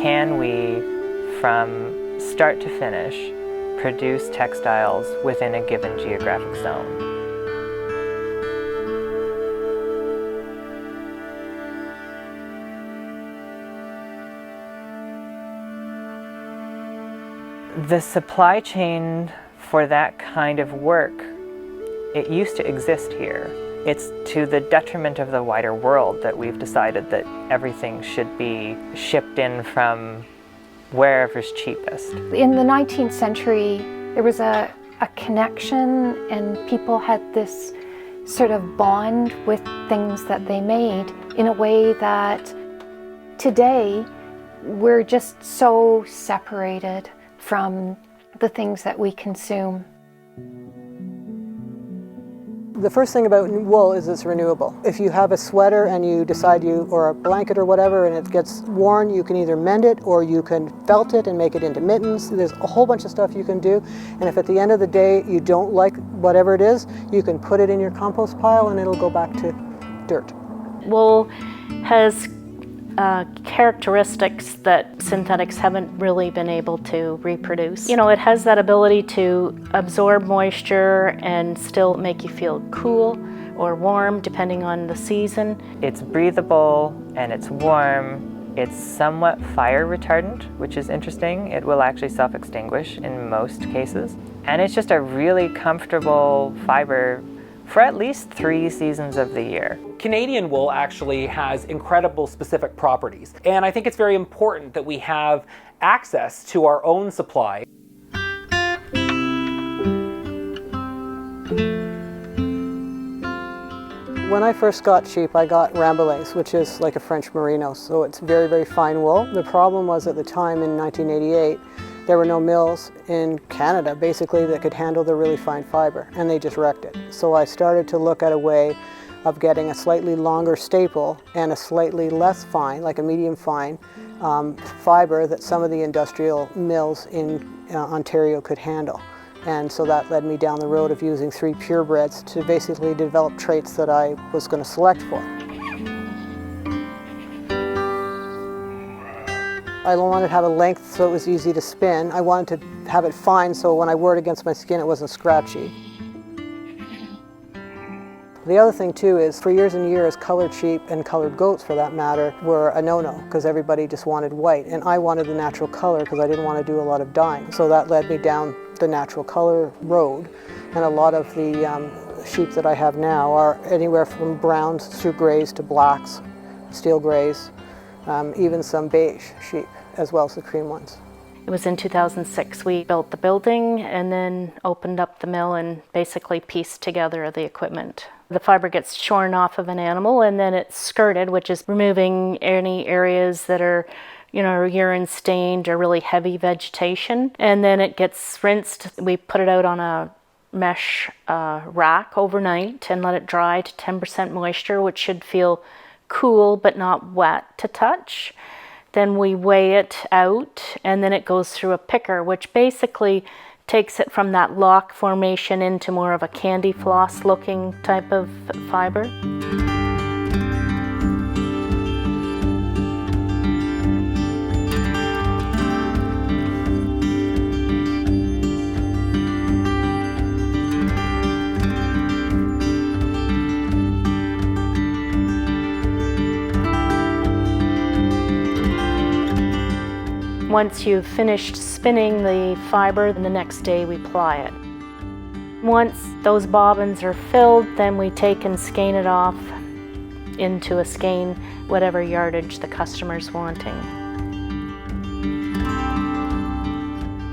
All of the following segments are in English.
can we, from start to finish, produce textiles within a given geographic zone? The supply chain for that kind of work, it used to exist here. It's to the detriment of the wider world that we've decided that everything should be shipped in from wherever's cheapest. In the 19th century, there was a connection, and people had this sort of bond with things that they made in a way that today we're just so separated from the things that we consume. The first thing about wool is it's renewable. If you have a sweater and you decide or a blanket or whatever, and it gets worn, you can either mend it or you can felt it and make it into mittens. There's a whole bunch of stuff you can do. And if at the end of the day you don't like whatever it is, you can put it in your compost pile and it'll go back to dirt. Wool has characteristics that synthetics haven't really been able to reproduce. You know, it has that ability to absorb moisture and still make you feel cool or warm depending on the season. It's breathable and it's warm. It's somewhat fire retardant, which is interesting. It will actually self-extinguish in most cases. And it's just a really comfortable fiber for at least 3 seasons of the year. Canadian wool actually has incredible specific properties, and I think it's very important that we have access to our own supply. When I first got sheep, I got Rambouillets, which is like a French merino, so it's very, very fine wool. The problem was at the time in 1988, there were no mills in Canada, basically, that could handle the really fine fiber, and they just wrecked it. So I started to look at a way of getting a slightly longer staple and a slightly less fine, like a medium fine, fiber that some of the industrial mills in Ontario could handle. And so that led me down the road of using 3 purebreds to basically develop traits that I was going to select for. I wanted to have a length so it was easy to spin. I wanted to have it fine so when I wore it against my skin it wasn't scratchy. The other thing too is for years and years colored sheep and colored goats for that matter were a no-no because everybody just wanted white, and I wanted the natural color because I didn't want to do a lot of dyeing. So that led me down the natural color road, and a lot of the sheep that I have now are anywhere from browns through grays to blacks, steel grays, even some beige sheep as well as the cream ones. It was in 2006 we built the building and then opened up the mill and basically pieced together the equipment. The fiber gets shorn off of an animal and then it's skirted, which is removing any areas that are, you know, urine stained or really heavy vegetation. And then it gets rinsed. We put it out on a mesh rack overnight and let it dry to 10% moisture, which should feel cool but not wet to touch. Then we weigh it out and then it goes through a picker, which basically takes it from that lock formation into more of a candy floss looking type of fiber. Once you've finished spinning the fiber, the next day we ply it. Once those bobbins are filled, then we take and skein it off into a skein, whatever yardage the customer's wanting.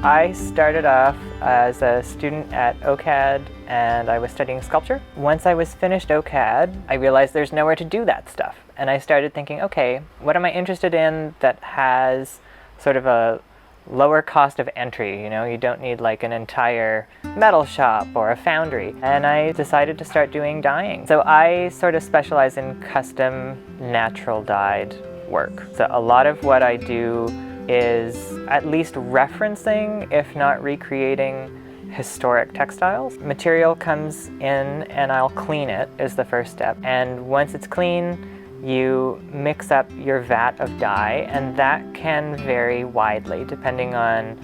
I started off as a student at OCAD and I was studying sculpture. Once I was finished OCAD, I realized there's nowhere to do that stuff. And I started thinking, okay, what am I interested in that has sort of a lower cost of entry? You know, you don't need like an entire metal shop or a foundry. And I decided to start doing dyeing. So I sort of specialize in custom natural dyed work. So a lot of what I do is at least referencing, if not recreating, historic textiles. Material comes in and I'll clean it is the first step. And once it's clean, You mix up your vat of dye, and that can vary widely depending on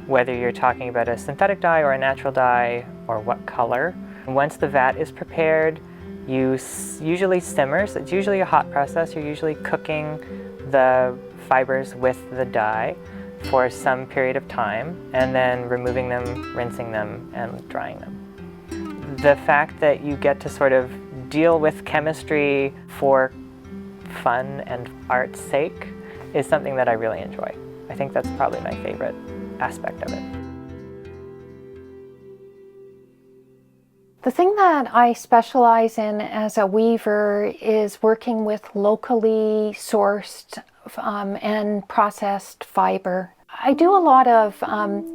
whether you're talking about a synthetic dye or a natural dye or what color. Once the vat is prepared, you usually simmer, so it's usually a hot process. You're usually cooking the fibers with the dye for some period of time, and then removing them, rinsing them, and drying them. The fact that you get to sort of deal with chemistry for fun and art's sake is something that I really enjoy. I think that's probably my favorite aspect of it. The thing that I specialize in as a weaver is working with locally sourced and processed fiber. I do a lot of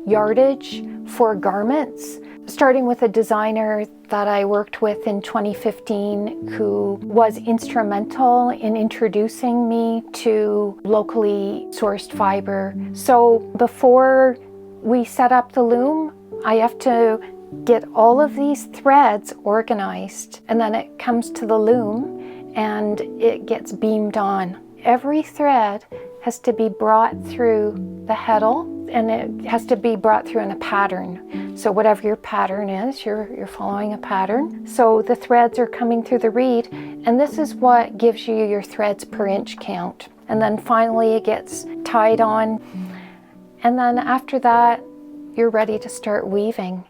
yardage for garments, starting with a designer that I worked with in 2015 who was instrumental in introducing me to locally sourced fiber. So before we set up the loom, I have to get all of these threads organized, and then it comes to the loom and it gets beamed on. Every thread has to be brought through the heddle, and it has to be brought through in a pattern. So whatever your pattern is, you're following a pattern. So the threads are coming through the reed, and this is what gives you your threads per inch count. And then finally it gets tied on, and then after that you're ready to start weaving.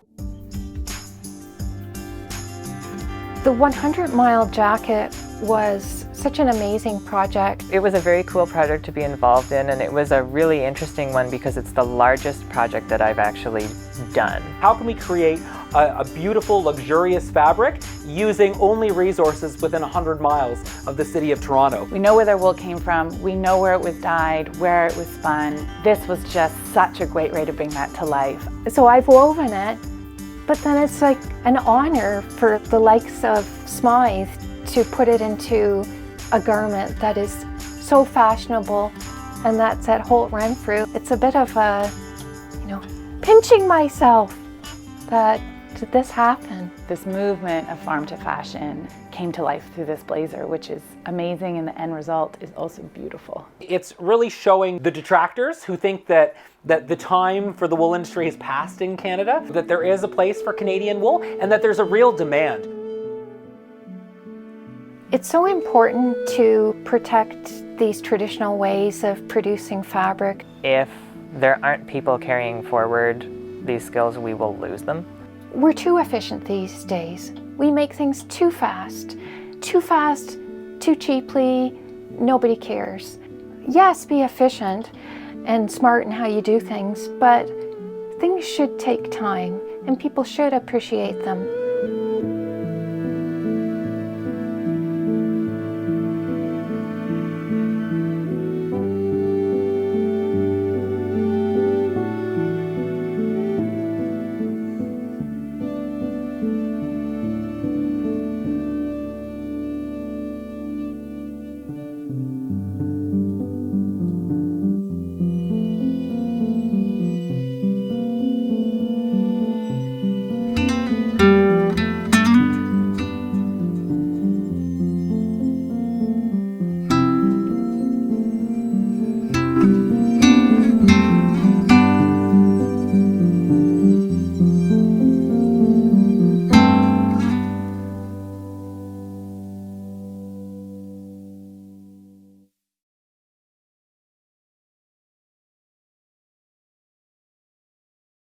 The 100-mile jacket was such an amazing project. It was a very cool project to be involved in, and it was a really interesting one because it's the largest project that I've actually done. How can we create a beautiful, luxurious fabric using only resources within 100 miles of the city of Toronto? We know where their wool came from, we know where it was dyed, where it was spun. This was just such a great way to bring that to life. So I've woven it, but then it's like an honor for the likes of Smythe to put it into a garment that is so fashionable, and that's at Holt Renfrew. It's a bit of a, pinching myself that did this happen. This movement of farm to fashion came to life through this blazer, which is amazing, and the end result is also beautiful. It's really showing the detractors who think that the time for the wool industry has passed in Canada, that there is a place for Canadian wool, and that there's a real demand. It's so important to protect these traditional ways of producing fabric. If there aren't people carrying forward these skills, we will lose them. We're too efficient these days. We make things too fast, too cheaply, nobody cares. Yes, be efficient and smart in how you do things, but things should take time and people should appreciate them.